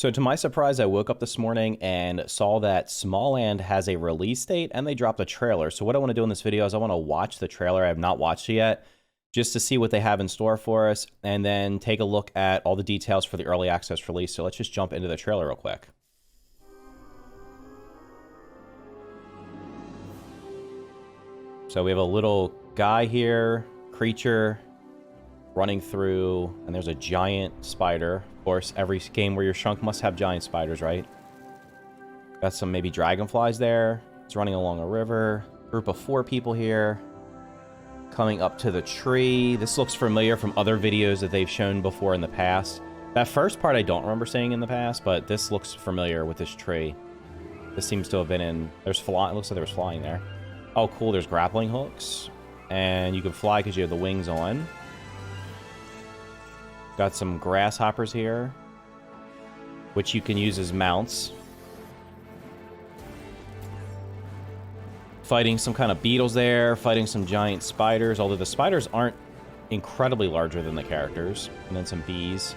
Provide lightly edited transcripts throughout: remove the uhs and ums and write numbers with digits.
So to my surprise, I woke up this morning and saw that Smalland has a release date and they dropped a trailer. So what I want to do in this video is I want to watch the trailer. I have not watched it yet, just to see what they have in store for us, and then take a look at all the details for the early access release. So let's just jump into the trailer real quick. So we have a little guy here, creature, running through, and there's a giant spider. Of course, every game where you're shrunk must have giant spiders, right? Got some maybe dragonflies there. It's running along a river. Group of 4 people here. Coming up to the tree. This looks familiar from other videos that they've shown before in the past. That first part I don't remember seeing in the past, but this looks familiar with this tree. This seems to have been in... There's flying. It looks like there was flying there. Oh, cool. There's grappling hooks. And you can fly because you have the wings on. Got some grasshoppers here, which you can use as mounts. Fighting some kind of beetles there, fighting some giant spiders, although the spiders aren't incredibly larger than the characters. And then some bees. So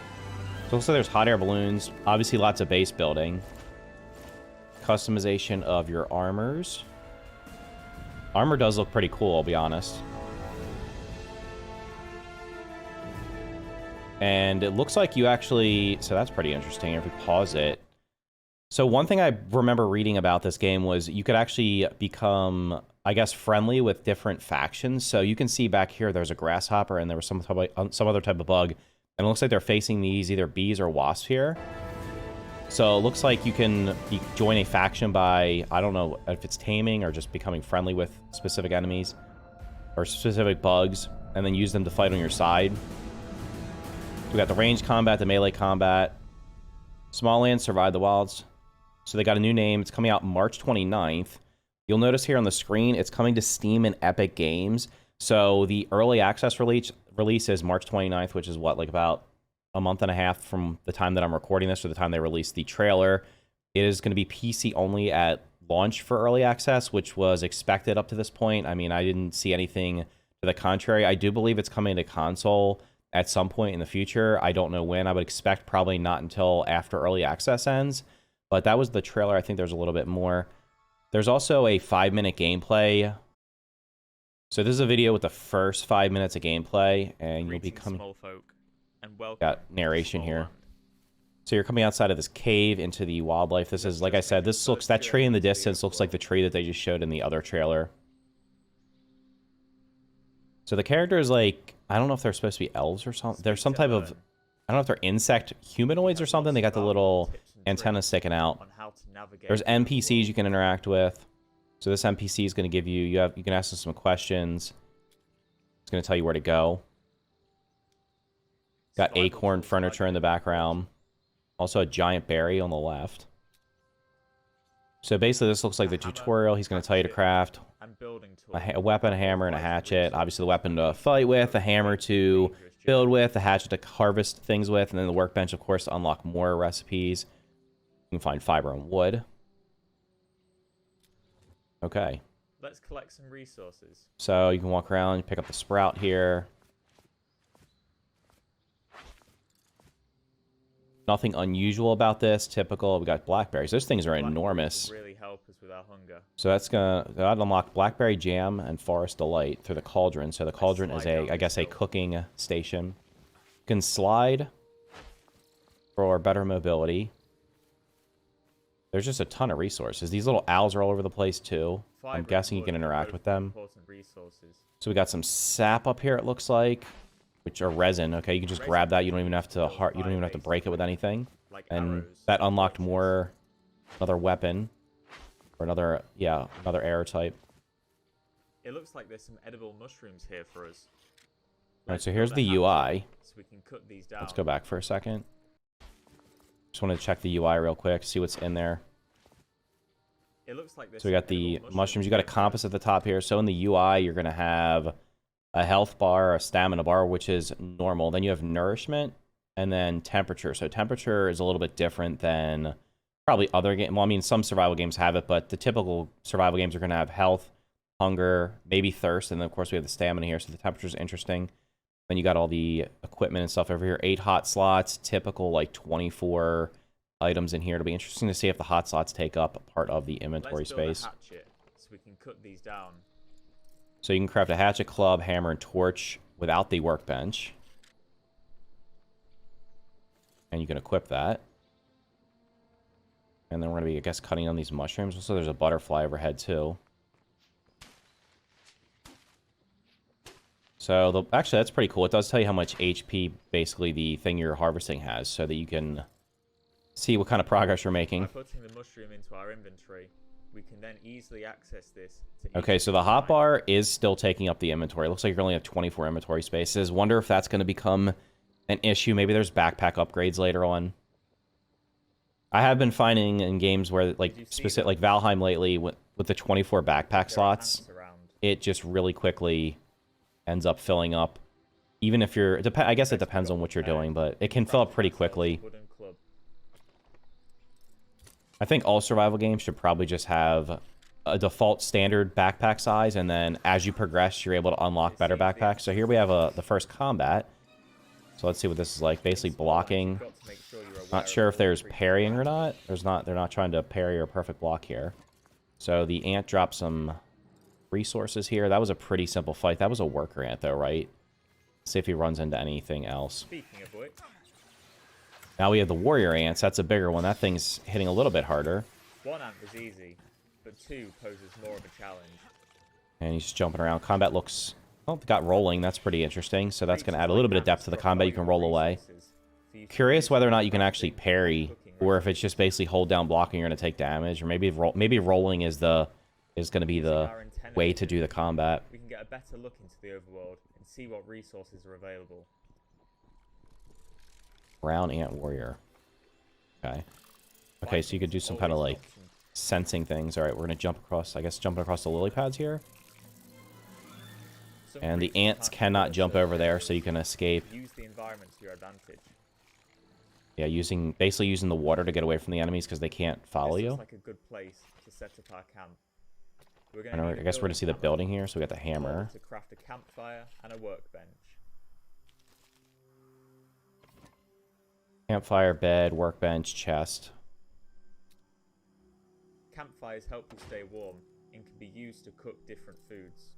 it looks like there's hot air balloons. Obviously lots of base building. Customization of your armors. Armor does look pretty cool, I'll be honest. And it looks like you actually... So that's pretty interesting if we pause it. So one thing I remember reading about this game was you could actually become, I guess, friendly with different factions. So you can see back here there's a grasshopper and there was some other type of bug. And it looks like they're facing these either bees or wasps here. So it looks like you can join a faction by, I don't know if it's taming or just becoming friendly with specific enemies or specific bugs, and then use them to fight on your side. We got the ranged combat, the melee combat. Smalland Survive the Wilds. So they got a new name. It's coming out March 29th. You'll notice here on the screen, it's coming to Steam and Epic Games. So the early access release is March 29th, which is what, like about a month and a half from the time that I'm recording this or the time they released the trailer. It is going to be PC only at launch for early access, which was expected up to this point. I mean, I didn't see anything to the contrary. I do believe it's coming to console at some point in the future. I don't know when. I would expect probably not until after early access ends. But that was the trailer. I think there's a little bit more. There's also a 5-minute gameplay. So this is a video with the first 5 minutes of gameplay, and you'll be coming... Got narration here. So you're coming outside of this cave into the wildlife. This is, like I said, this looks... That tree in the distance looks like the tree that they just showed in the other trailer. So the character is like... I don't know if they're supposed to be elves or something. There's some type of... I don't know if they're insect humanoids or something. They got the little antennas sticking out. There's NPCs you can interact with. So this NPC is going to give you... You can ask them some questions. It's going to tell you where to go. Got acorn furniture in the background. Also a giant berry on the left. So basically this looks like the tutorial. He's going to tell you to craft a weapon, a hammer, and a hatchet. Obviously the weapon to fight with, a hammer to build with, the hatchet to harvest things with, and then the workbench, of course, to unlock more recipes. You can find fiber and wood. Okay. Let's collect some resources. So you can walk around, pick up the sprout here. Nothing unusual about this. Typical. We got blackberries. Those things are enormous. Really help us with our hunger. So that's gonna unlock blackberry jam and forest delight through the cauldron. So the cauldron is I guess a cooking station. You can slide for better mobility. There's just a ton of resources. These little owls are all over the place too. I'm guessing you can interact with them. So we got some sap up here. It looks like. Which are resin. Okay, you can just grab that. You don't even have to break it with anything. And that unlocked another weapon, or another arrow type. It looks like there's some edible mushrooms here for us. All right, so here's the UI. So we can cook these down. Let's go back for a second. Just want to check the UI real quick, see what's in there. It looks like so we got the mushrooms. You got a compass at the top here. So in the UI, you're gonna have a health bar, a stamina bar, which is normal. Then you have nourishment, and then temperature. So temperature is a little bit different than probably other games. Well, I mean, some survival games have it, but the typical survival games are going to have health, hunger, maybe thirst, and then, of course, we have the stamina here, so the temperature is interesting. Then you got all the equipment and stuff over here. 8 hot slots, typical, like, 24 items in here. It'll be interesting to see if the hot slots take up part of the inventory space. Let's build a hatchet so we can cut these down. So you can craft a hatchet, club, hammer, and torch without the workbench. And you can equip that. And then we're going to be, I guess, cutting on these mushrooms. Also, there's a butterfly overhead, too. So, actually, that's pretty cool. It does tell you how much HP, basically, the thing you're harvesting has, so that you can see what kind of progress you're making. By putting the mushroom into our inventory, we can then easily access this. Okay, so the hotbar is still taking up the inventory. It looks like you only have 24 inventory spaces. Wonder if that's going to become an issue. Maybe there's backpack upgrades later on. I have been finding in games where, like, specific, like Valheim lately, with the 24 backpack slots, it just really quickly ends up filling up. Even if you're, I guess it depends on what you're doing, but it can fill up pretty quickly. I think all survival games should probably just have a default standard backpack size, and then as you progress, you're able to unlock better backpacks. So here we have the first combat. So let's see what this is like. Basically blocking. Not sure if there's parrying or not. They're not trying to parry or perfect block here. So the ant dropped some resources here. That was a pretty simple fight. That was a worker ant though, right? Let's see if he runs into anything else. Speaking of which, now we have the warrior ants. That's a bigger one. That thing's hitting a little bit harder. one ant was easy, but two poses more of a challenge. And he's just jumping around. Combat looks... Well, it got rolling. That's pretty interesting. So that's going to add a little bit of depth to the combat. You can roll away. Curious whether or not you can actually parry, or if it's just basically hold down blocking, you're going to take damage, or maybe rolling is going to be the way to do the combat. We can get a better look into the overworld and see what resources are available. Brown ant warrior. Okay. Okay, so you could do some kind of like sensing things. All right, we're going to jump across, I guess, jumping across the lily pads here. And the ants cannot jump over there, so you can escape. Use the environment to your advantage. Yeah, basically using the water to get away from the enemies because they can't follow you. This looks like a good place to set up our camp. I guess we're going to see the building here, so we got the hammer. To craft a campfire and a workbench. Campfire, bed, workbench, chest. Campfires help you stay warm and can be used to cook different foods.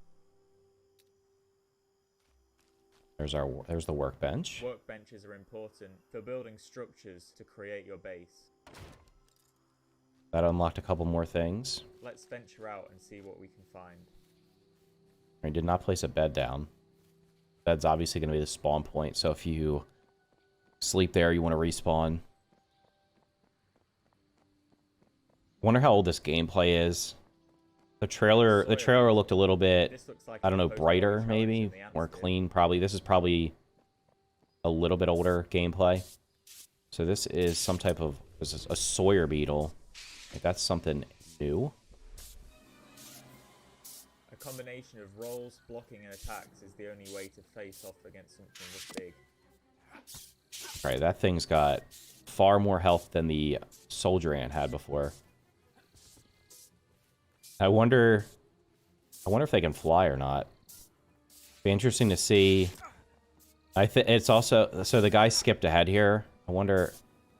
There's the workbench. Workbenches are important for building structures to create your base. That unlocked a couple more things. Let's venture out and see what we can find. I did not place a bed down. Bed's obviously going to be the spawn point, so if you sleep there, you want to respawn. Wonder how old this gameplay is. The trailer looked a little bit, I don't know, brighter maybe, more clean probably. This is probably a little bit older gameplay. So this is some type of, this is a Sawyer beetle. Like that's something new. A combination of rolls, blocking, and attacks is the only way to face off against something this big. Alright, that thing's got far more health than the soldier ant had before. I wonder if they can fly or not. Be interesting to see. I think it's also, so the guy skipped ahead here. I wonder,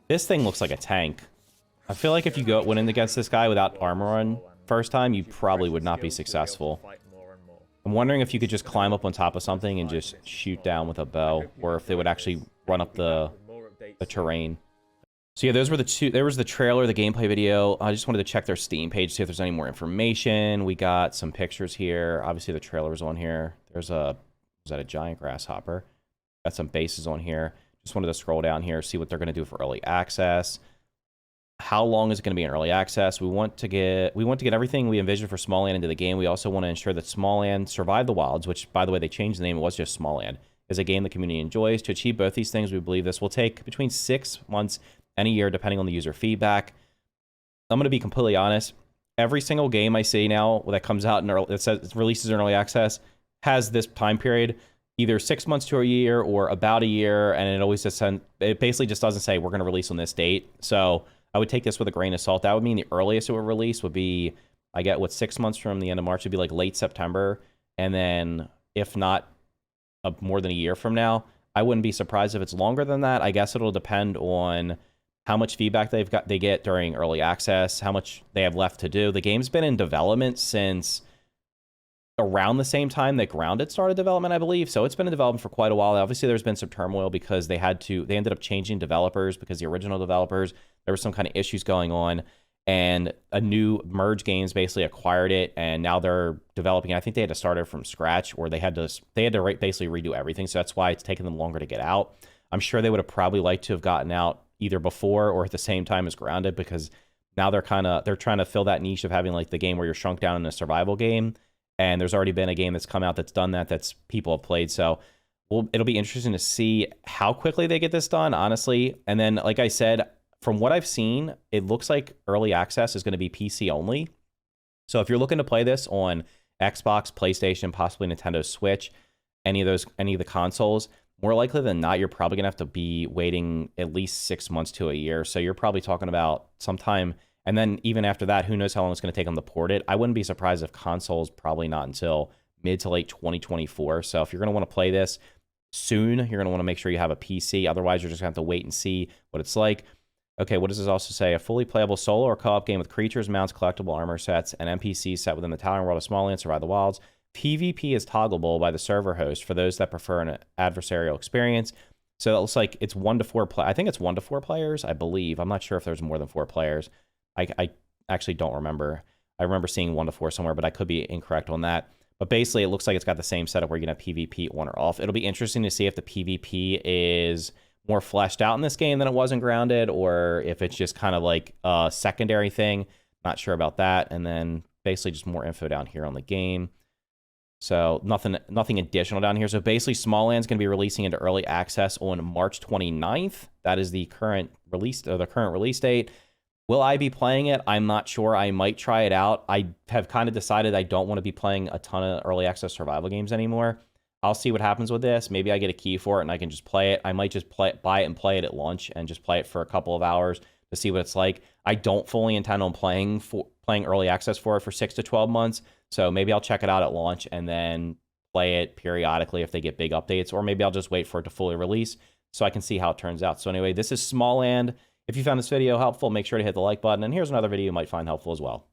this thing looks like a tank. I feel like if you went in against this guy without armor on first time, you probably would not be successful. I'm wondering if you could just climb up on top of something and just shoot down with a bow, or if they would actually run up the terrain. So yeah, those were the two. There was the trailer, the gameplay video. I just wanted to check their Steam page, see if there's any more information. We got some pictures here. Obviously, the trailer's on here. There's was that a giant grasshopper? Got some bases on here. Just wanted to scroll down here, see what they're going to do for early access. How long is it going to be in early access? We want to get everything we envisioned for Smalland into the game. We also want to ensure that Smalland Survive the Wilds, which by the way they changed the name, it was just Smalland, is a game the community enjoys. To achieve both these things, we believe this will take between 6 months and a year, depending on the user feedback. I'm going to be completely honest. Every single game I see now that comes out that says it releases in early access has this time period, either 6 months to a year or about a year, and it always just it basically just doesn't say we're going to release on this date. So I would take this with a grain of salt. That would mean the earliest it would release would be, I get what, 6 months from the end of March would be like late September, and then if not more than a year from now, I wouldn't be surprised if it's longer than that. I guess it'll depend on how much feedback they get during early access, how much they have left to do. The game's been in development since around the same time that Grounded started development, I believe. So it's been in development for quite a while. Obviously, there's been some turmoil because they ended up changing developers because the original developers, there was some kind of issues going on, and a new Merge Games basically acquired it, and now they're developing. I think they had to start it from scratch, or they had to basically redo everything. So that's why it's taken them longer to get out. I'm sure they would have probably liked to have gotten out either before or at the same time as Grounded, because now they're trying to fill that niche of having like the game where you're shrunk down in a survival game. And there's already been a game that's come out that's done that's people have played. So it'll be interesting to see how quickly they get this done, honestly. And then, like I said, from what I've seen, it looks like early access is going to be PC only. So if you're looking to play this on Xbox, PlayStation, possibly Nintendo Switch, any of the consoles, more likely than not, you're probably going to have to be waiting at least 6 months to a year. So you're probably talking about sometime. And then even after that, who knows how long it's going to take them to port it. I wouldn't be surprised if consoles probably not until mid to late 2024. So if you're going to want to play this soon, you're going to want to make sure you have a PC. Otherwise, you're just going to have to wait and see what it's like. Okay, what does this also say? A fully playable solo or co-op game with creatures, mounts, collectible armor sets, and NPCs set within the Towering World of Smalland Survive the Wilds. PvP is toggleable by the server host for those that prefer an adversarial experience. So it looks like it's 1 to 4 I think it's 1 to 4 players, I believe. I'm not sure if there's more than 4 players. I actually don't remember. I remember seeing 1 to 4 somewhere, but I could be incorrect on that. But basically, it looks like it's got the same setup where you can have PvP on or off. It'll be interesting to see if the PvP is more fleshed out in this game than it was in Grounded, or if it's just kind of like a secondary thing. Not sure about that. And then basically just more info down here on the game. So nothing additional down here. So basically, Smalland's going to be releasing into early access on March 29th. That is the current release date. Will I be playing it? I'm not sure. I might try it out. I have kind of decided I don't want to be playing a ton of early access survival games anymore. I'll see what happens with this. Maybe I get a key for it and I can just play it. I might just buy it and play it at launch and just play it for a couple of hours to see what it's like. I don't fully intend on playing early access for it for 6 to 12 months. So maybe I'll check it out at launch and then play it periodically if they get big updates, or maybe I'll just wait for it to fully release so I can see how it turns out. So anyway, this is Smalland. If you found this video helpful, make sure to hit the like button, and here's another video you might find helpful as well.